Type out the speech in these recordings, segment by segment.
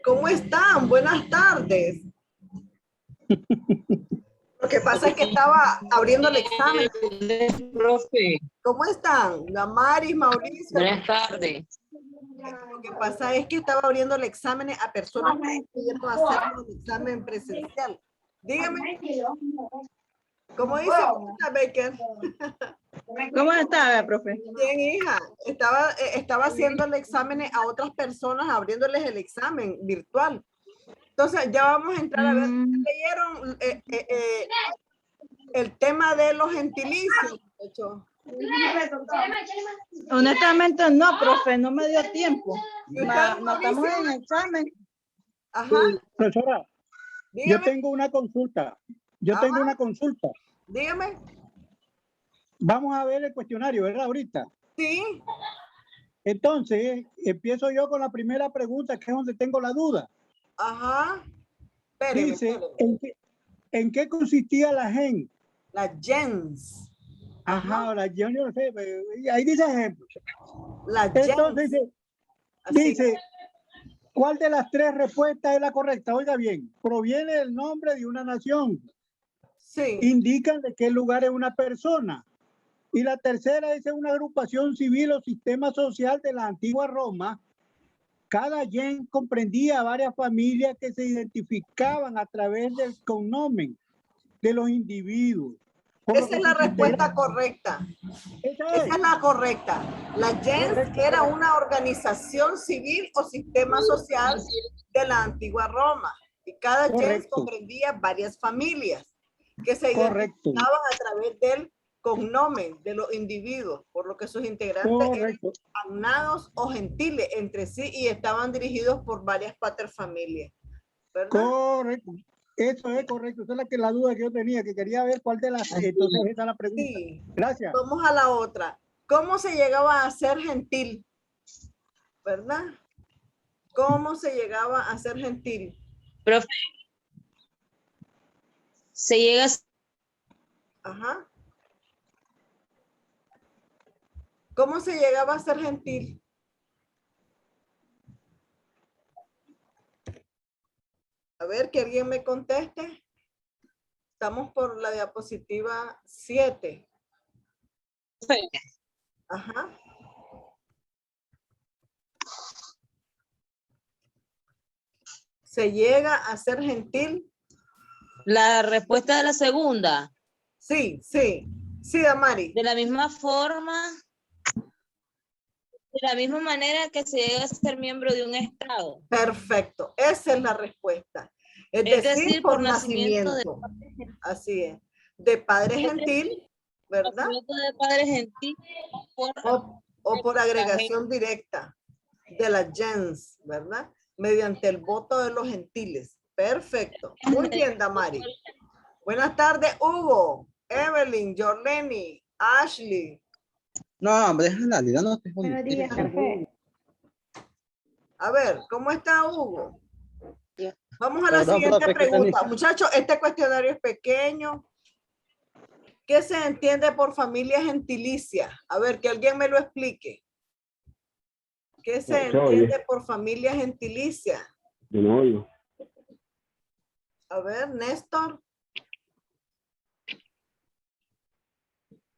¿Cómo están? Buenas tardes. Lo que pasa es que estaba abriendo el examen. Profe, ¿Cómo están? Damaris, Mauricio. buenas tardes. Lo que pasa es que estaba abriendo el examen a personas que pudieron hacer el examen presencial. Dígame. ¿Cómo dice Baker? ¿Cómo está, profe? Bien, hija. Estaba haciendo el examen a otras personas, abriéndoles el examen virtual. Entonces, ya vamos a entrar a ver. ¿Leyeron el tema de los gentilicios? Honestamente no, profe, no me dio tiempo. ¿Y usted, No estamos en examen. Ajá. Profesora, Dígame. yo tengo una consulta. Dígame. Vamos a ver el cuestionario, ¿verdad? Ahorita. Sí. Entonces, empiezo yo con la primera pregunta, que es donde tengo la duda. Ajá. Espéreme, Dice, espéreme. ¿en qué consistía la gen? La gens. Ajá, la gen, yo no sé, ahí dice ejemplo. La gens. Entonces dice, ¿cuál de las tres respuestas es la correcta? Oiga bien, proviene del nombre de una nación. Sí. Indican de qué lugar es una persona. Y la tercera es una agrupación civil o sistema social de la antigua Roma. Cada gen comprendía varias familias que se identificaban a través del cognomen de los individuos. Esa es la respuesta correcta. Esa es la correcta. La gens era una organización civil o sistema social de la antigua Roma. Y cada gens comprendía varias familias que se identificaban a través del cognomen de los individuos, por lo que sus integrantes eran agnados o gentiles entre sí y estaban dirigidos por varias paterfamilias. ¿Verdad? Correcto. Eso es correcto. Esa es la duda que yo tenía, que quería ver cuál de las... Entonces esa es la pregunta. Sí. Gracias. Vamos a la otra. ¿Cómo se llegaba a ser gentil? ¿Verdad? ¿Cómo se llegaba a ser gentil? Profe, se llega a... Ajá. ¿Cómo se llegaba a ser gentil? A ver, que alguien me conteste. Estamos por la diapositiva 7. Ajá. ¿Se llega a ser gentil? La respuesta de la segunda. Sí, sí. Sí, Damari. De la misma forma, de la misma manera que se llega a ser miembro de un estado. Perfecto. Esa es la respuesta. Es decir, por nacimiento. Así es. De padre gentil, ¿verdad? De padre gentil. O por agregación directa de la gens, ¿verdad? Mediante el voto de los gentiles. Perfecto. Muy bien, Damari. Buenas tardes, Hugo, Evelyn, Jorleni, Ashley. No, hombre, déjala, no te jodiendo. A ver, ¿cómo está Hugo? Vamos a la siguiente pregunta. Muchachos, este cuestionario es pequeño. ¿Qué se entiende por familia gentilicia? A ver, que alguien me lo explique. ¿Qué se entiende por familia gentilicia? Yo no oigo. A ver, Néstor.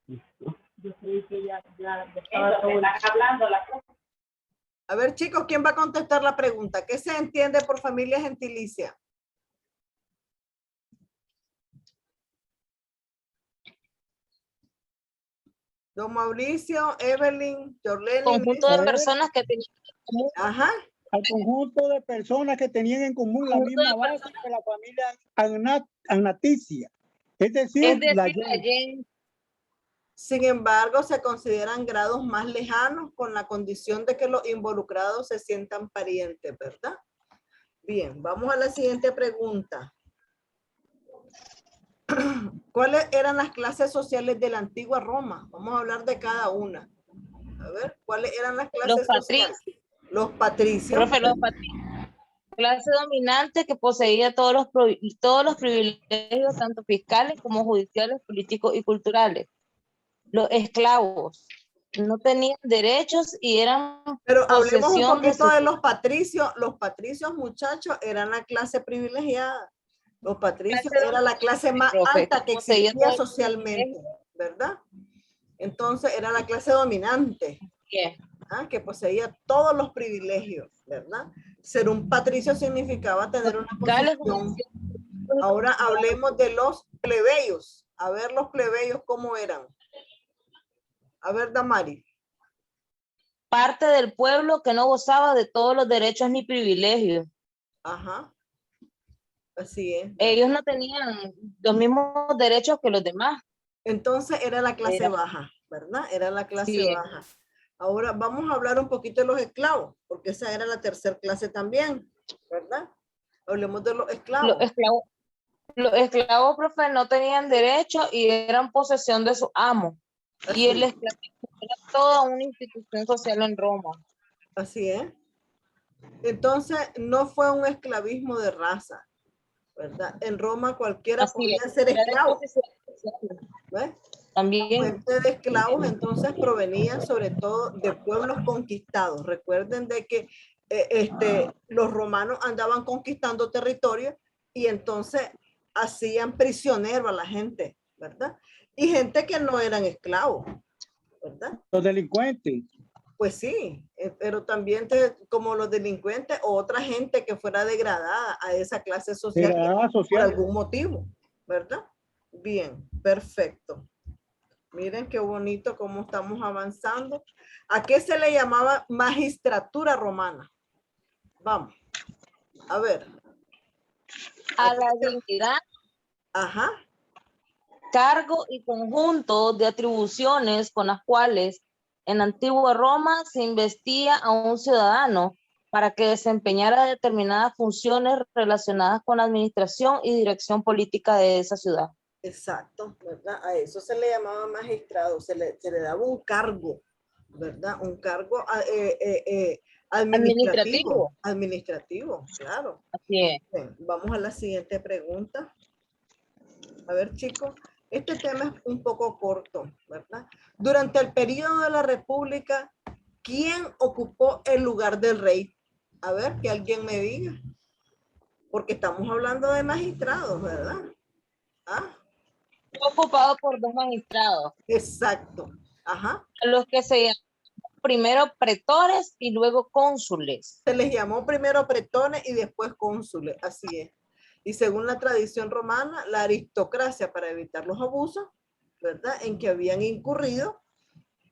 Yo creí que ya estaba todo hablando la cosa. A ver, chicos, ¿quién va a contestar la pregunta? ¿Qué se entiende por familia gentilicia? Don Mauricio, Evelyn, Jorleni. Conjunto de personas que tenían en común. Ajá. Al conjunto de personas que tenían en común la misma base de la familia agnaticia. Es decir, la gens. Sin embargo, se consideran grados más lejanos con la condición de que los involucrados se sientan parientes, ¿verdad? Bien, vamos a la siguiente pregunta. ¿Cuáles eran las clases sociales de la antigua Roma? Vamos a hablar de cada una. A ver, ¿cuáles eran las clases sociales? Los patricios. Profe, los patricios. Clase dominante que poseía todos los privilegios, tanto fiscales como judiciales, políticos y culturales. Los esclavos. no tenían derechos y eran Pero hablemos un posesión poquito su- de los patricios. Los patricios, muchachos, eran la clase privilegiada. Los patricios era la clase más profe, alta que poseía existía todo el socialmente, privilegio. ¿verdad? Entonces era la clase dominante, Bien. que poseía todos los privilegios, ¿verdad? Ser un patricio significaba tener una Fiscales, posición. Ahora hablemos de los plebeyos. A ver los plebeyos cómo eran. A ver, Damari. parte del pueblo que no gozaba de todos los derechos ni privilegios. Ajá. Así es. Ellos no tenían los mismos derechos que los demás. Entonces era la clase baja, ¿verdad? Era la clase baja. Ahora vamos a hablar un poquito de los esclavos, porque esa era la tercera clase también, ¿verdad? Hablemos de los esclavos. Los esclavos, profe, no tenían derecho y eran posesión de su amo. Y el esclavismo era toda una institución social en Roma. Así es. Entonces no fue un esclavismo de raza, ¿verdad? En Roma cualquiera podía ser esclavo. ¿Ves? También. La fuente de esclavos entonces provenía sobre todo de pueblos conquistados. Recuerden de que los romanos andaban conquistando territorio y entonces hacían prisionero a la gente, ¿verdad? Y gente que no eran esclavos, ¿verdad? Los delincuentes. Pues sí, pero también como los delincuentes o otra gente que fuera degradada a esa clase social, por algún motivo, ¿verdad? Bien, perfecto. Miren qué bonito cómo estamos avanzando. ¿A qué se le llamaba magistratura romana? Vamos, a ver. A la dignidad, ajá, cargo y conjunto de atribuciones con las cuales en antigua Roma se investía a un ciudadano para que desempeñara determinadas funciones relacionadas con la administración y dirección política de esa ciudad. Exacto, ¿verdad? A eso se le llamaba magistrado, se le daba un cargo, ¿verdad? Un cargo administrativo. Administrativo, claro. Así es. Bien, vamos a la siguiente pregunta. A ver, chicos, este tema es un poco corto, ¿verdad? Durante el periodo de la República, ¿quién ocupó el lugar del rey? A ver, que alguien me diga. Porque estamos hablando de magistrados, ¿verdad? ¿Ah? Ocupado por dos magistrados. Exacto. Ajá. Los que se llaman primero pretores y luego cónsules. Se les llamó primero pretones y después cónsules, así es. Y según la tradición romana, la aristocracia, para evitar los abusos, ¿verdad?, en que habían incurrido,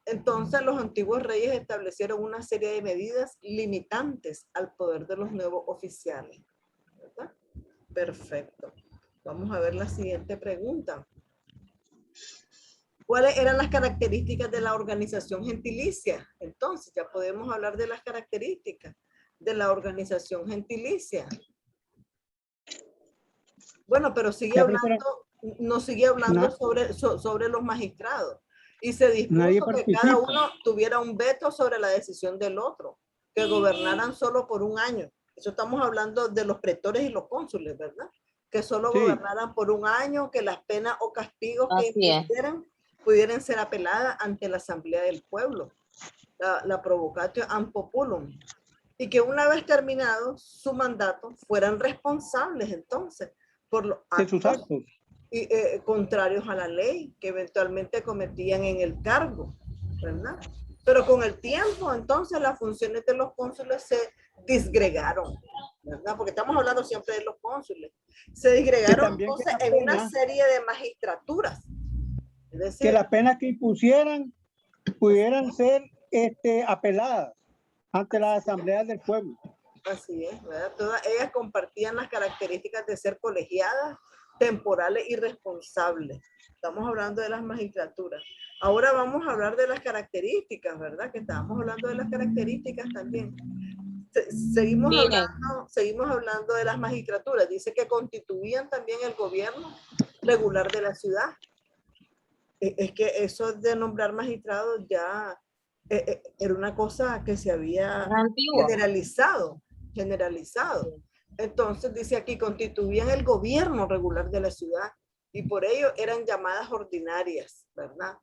entonces los antiguos reyes establecieron una serie de medidas limitantes al poder de los nuevos oficiales, ¿verdad? Perfecto. Vamos a ver la siguiente pregunta. ¿Cuáles eran las características de la organización gentilicia? Entonces, ya podemos hablar de las características de la organización gentilicia. Bueno, pero sigue hablando, no sigue hablando sobre los magistrados. Y se dispuso que cada uno tuviera un veto sobre la decisión del otro, que gobernaran solo por un año. Eso estamos hablando de los pretores y los cónsules, ¿verdad? Que solo gobernaran por un año, que las penas o castigos que impusieran pudieran ser apeladas ante la asamblea del pueblo, la provocatio an populum, y que una vez terminado su mandato fueran responsables entonces por los actos contrarios a la ley que eventualmente cometían en el cargo, ¿verdad? Pero con el tiempo entonces las funciones de los cónsules se disgregaron, ¿verdad? Porque estamos hablando siempre de los cónsules. Se disgregaron entonces en una serie de magistraturas. Es decir, que las penas que impusieran pudieran ser apeladas ante las asambleas del pueblo. Así es, ¿verdad? Todas ellas compartían las características de ser colegiadas, temporales y responsables. Estamos hablando de las magistraturas. Ahora vamos a hablar de las características, ¿verdad? Que estábamos hablando de las características también. Seguimos hablando de las magistraturas. Dice que constituían también el gobierno regular de la ciudad. Es que eso de nombrar magistrados ya era una cosa que se había generalizado. Entonces dice aquí, constituían el gobierno regular de la ciudad y por ello eran llamadas ordinarias, ¿verdad?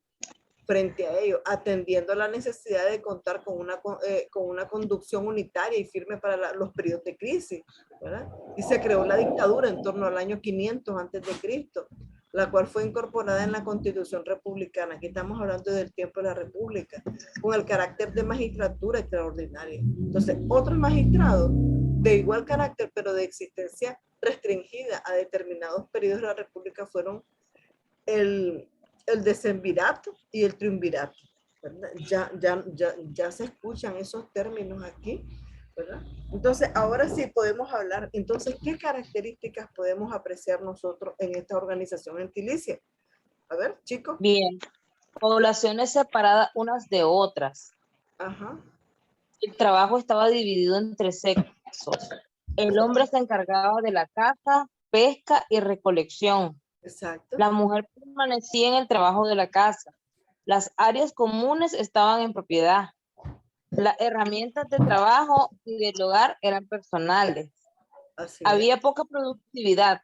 frente a ello, atendiendo la necesidad de contar con una conducción unitaria y firme para los periodos de crisis, ¿verdad? Y se creó la dictadura en torno al año 500 antes de Cristo, la cual fue incorporada en la Constitución republicana. Aquí estamos hablando del tiempo de la República, con el carácter de magistratura extraordinaria. Entonces, otros magistrados de igual carácter, pero de existencia restringida a determinados periodos de la República fueron el decemvirato y el triunvirato, ¿verdad? Ya se escuchan esos términos aquí, ¿verdad? Entonces, ahora sí podemos hablar. Entonces, ¿qué características podemos apreciar nosotros en esta organización gentilicia? A ver, chicos. Bien. Poblaciones separadas unas de otras. Ajá. El trabajo estaba dividido entre sexos. El hombre se encargaba de la caza, pesca y recolección. Exacto. La mujer permanecía en el trabajo de la casa. Las áreas comunes estaban en propiedad. Las herramientas de trabajo y del hogar eran personales. Así Había poca productividad.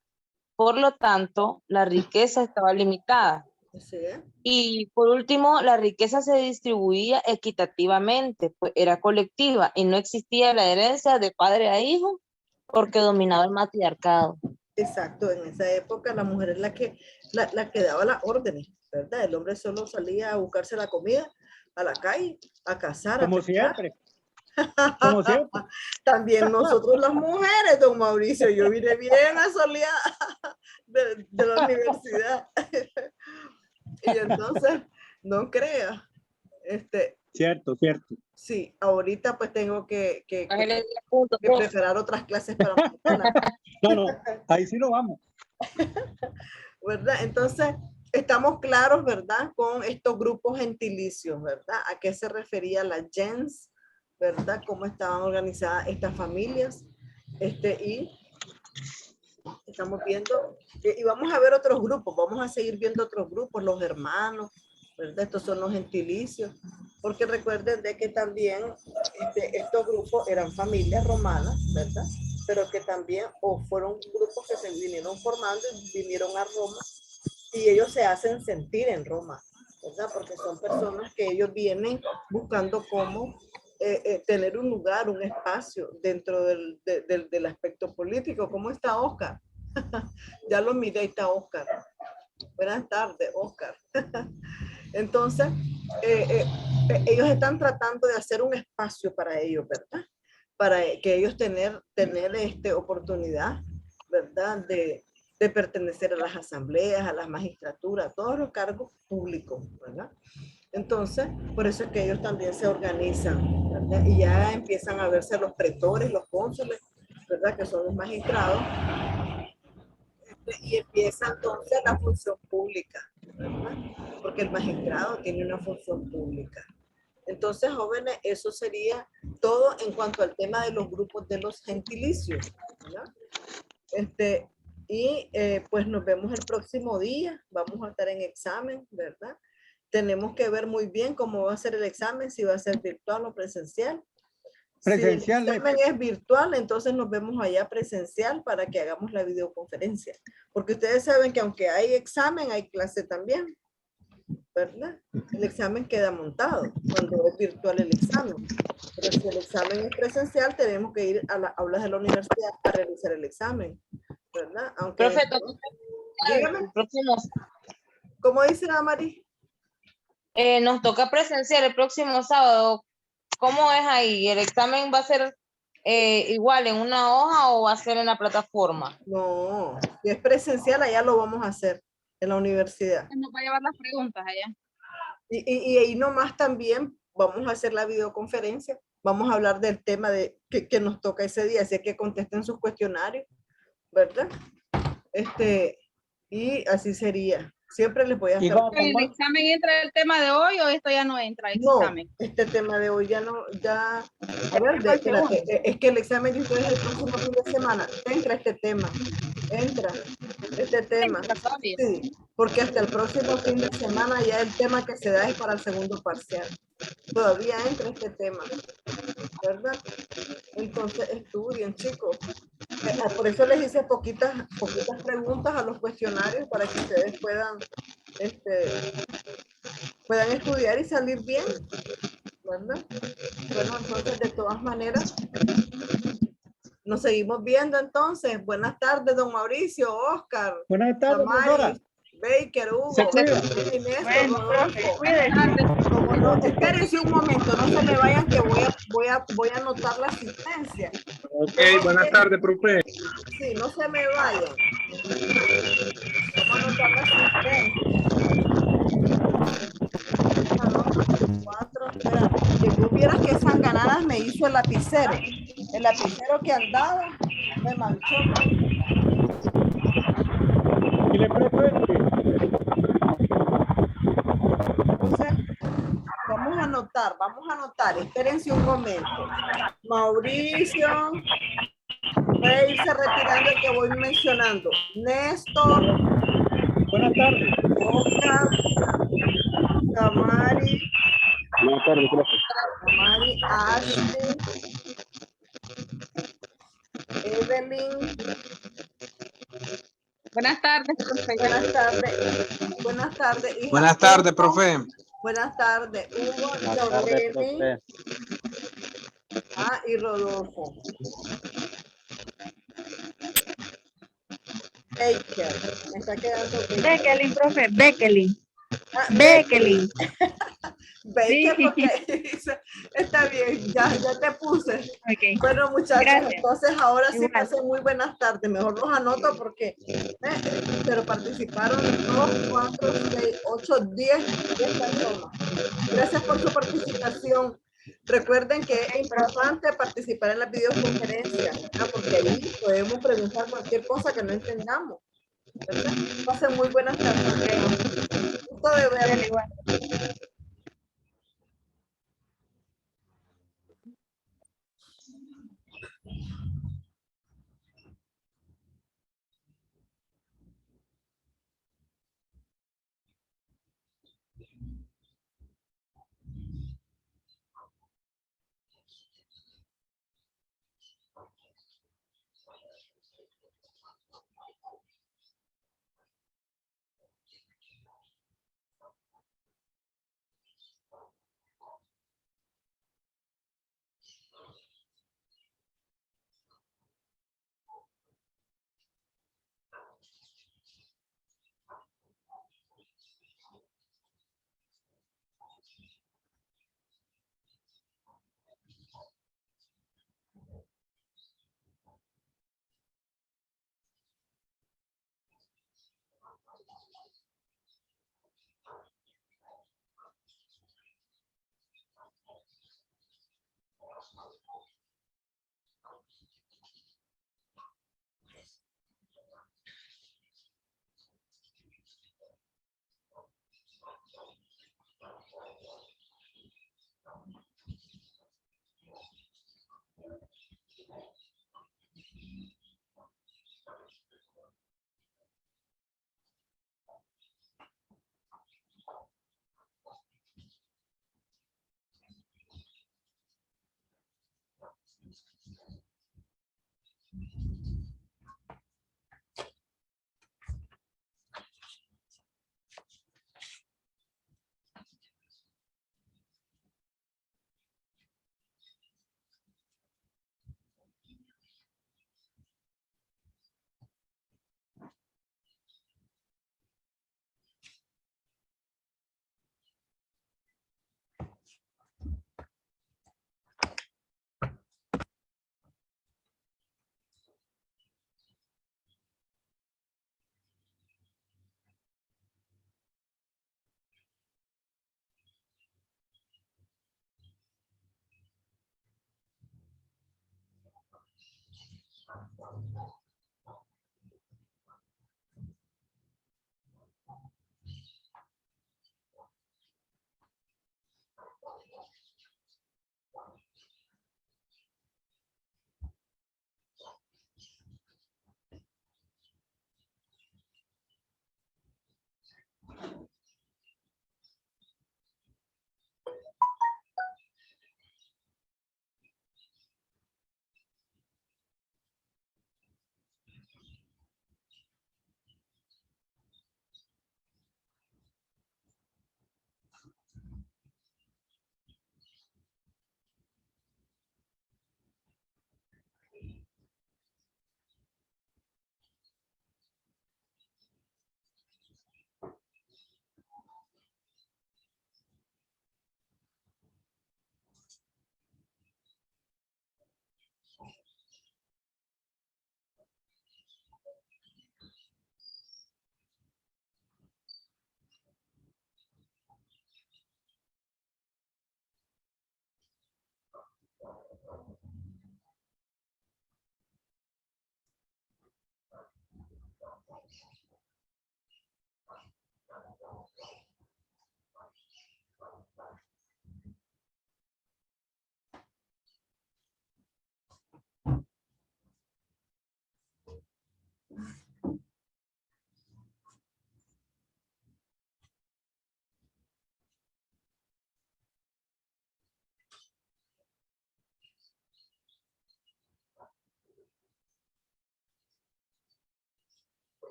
Por lo tanto, la riqueza estaba limitada. Así es. Y por último, la riqueza se distribuía equitativamente, pues era colectiva y no existía la herencia de padre a hijo porque dominaba el matriarcado. Exacto, en esa época la mujer es la que daba las órdenes, ¿verdad? El hombre solo salía a buscarse la comida a la calle, a cazar, Como a pescar. siempre. Como siempre. También nosotros las mujeres, don Mauricio, yo vine bien asoleada de la universidad. Y entonces, no crea, Cierto, cierto. sí, ahorita pues tengo que Punto, preparar otras clases para mañana. No, ahí sí lo vamos. ¿Verdad? Entonces, estamos claros, ¿verdad? Con estos grupos gentilicios, ¿verdad? ¿A qué se refería la gens? ¿Verdad? ¿Cómo estaban organizadas estas familias? Y estamos viendo, y vamos a ver otros grupos, vamos a seguir viendo otros grupos, los hermanos, ¿verdad? Estos son los gentilicios, porque recuerden de que también estos grupos eran familias romanas, ¿verdad? Pero que también fueron grupos que se vinieron formando y vinieron a Roma, y ellos se hacen sentir en Roma, ¿verdad? Porque son personas que ellos vienen buscando cómo tener un lugar, un espacio dentro del aspecto político. ¿Cómo está Oscar? Ya lo miré, está Oscar. Buenas tardes, Oscar. Entonces, ellos están tratando de hacer un espacio para ellos, ¿verdad? Para que ellos tener oportunidad, ¿verdad? De pertenecer a las asambleas, a las magistraturas, a todos los cargos públicos, ¿verdad? Entonces, por eso es que ellos también se organizan, ¿verdad? Y ya empiezan a verse los pretores, los cónsules, ¿verdad? Que son los magistrados. Y empieza entonces la función pública, ¿verdad? Porque el magistrado tiene una función pública. Entonces, jóvenes, eso sería todo en cuanto al tema de los grupos de los gentilicios, ¿verdad? Pues nos vemos el próximo día. Vamos a estar en examen, ¿verdad? Tenemos que ver muy bien cómo va a ser el examen, si va a ser virtual o presencial. Presencial. Si el examen es virtual, entonces nos vemos allá presencial para que hagamos la videoconferencia. Porque ustedes saben que aunque hay examen, hay clase también, ¿verdad? El examen queda montado cuando es virtual el examen. Pero si el examen es presencial, tenemos que ir a las aulas de la universidad a realizar el examen, ¿verdad? Aunque Perfecto. dígame, ¿cómo dice la Mari? Nos toca presenciar el próximo sábado. ¿Cómo es ahí? ¿El examen va a ser igual en una hoja o va a ser en la plataforma? No, si es presencial, allá lo vamos a hacer en la universidad. Nos va a llevar las preguntas allá. Y ahí nomás también vamos a hacer la videoconferencia. Vamos a hablar del tema que nos toca ese día, así que contesten sus cuestionarios, ¿verdad? Y así sería. Siempre les voy a hacer... ¿El examen entra el tema de hoy o esto ya no entra el examen? No, este tema de hoy ya no, ya... A ver, espérate, es que el examen de ustedes el próximo fin de semana. Entra este tema. Entra este tema. Sí, porque hasta el próximo fin de semana ya el tema que se da es para el segundo parcial. Todavía entra este tema, ¿verdad? Entonces estudien, chicos. Por eso les hice poquitas preguntas a los cuestionarios para que ustedes puedan puedan estudiar y salir bien, ¿verdad? Bueno, entonces de todas maneras, nos seguimos viendo entonces. Buenas tardes, don Mauricio, Oscar, Buenas tardes, profesora. Damaris, Baker, Hugo, Se cuida. Inés, Bueno, profe, Rodolfo. cuídese. Como no, espérense un momento, no se me vayan que voy a anotar la asistencia. Ok, buenas tardes, profe. Sí, no se me vayan. Vamos a anotar la asistencia. 4, espera, que tú vieras que sanganadas me hizo el lapicero. El lapicero que andaba me manchó. Y le presto este. Entonces, vamos a anotar. Espérense un momento. Mauricio, voy a irse retirando el que voy mencionando. Néstor, Buenas tardes. Oscar, Tamari, Buenas tardes, profe. Ashley, Evelyn. Buenas tardes, profe. Buenas tardes. Buenas tardes. hija. Buenas tardes, profe. Buenas tardes. Hugo, Buenas tardes, Jorleni, profe. y Rodolfo. Baker. Me está quedando Baker. Bekelin, profe, Bekelin. Ah, Bekelin. Baker Sí. porque dice, está bien, ya te puse. Ok. Bueno, muchachos, Gracias. entonces ahora sí Igual. pasen muy buenas tardes. Mejor los anoto porque, pero participaron 2, 4, 6, 8, 10 personas. Gracias por su participación. Recuerden que es importante participar en las videoconferencias, porque ahí podemos preguntar cualquier cosa que no entendamos, ¿verdad? Pasen muy buenas tardes. Gusto de verlos. Igual.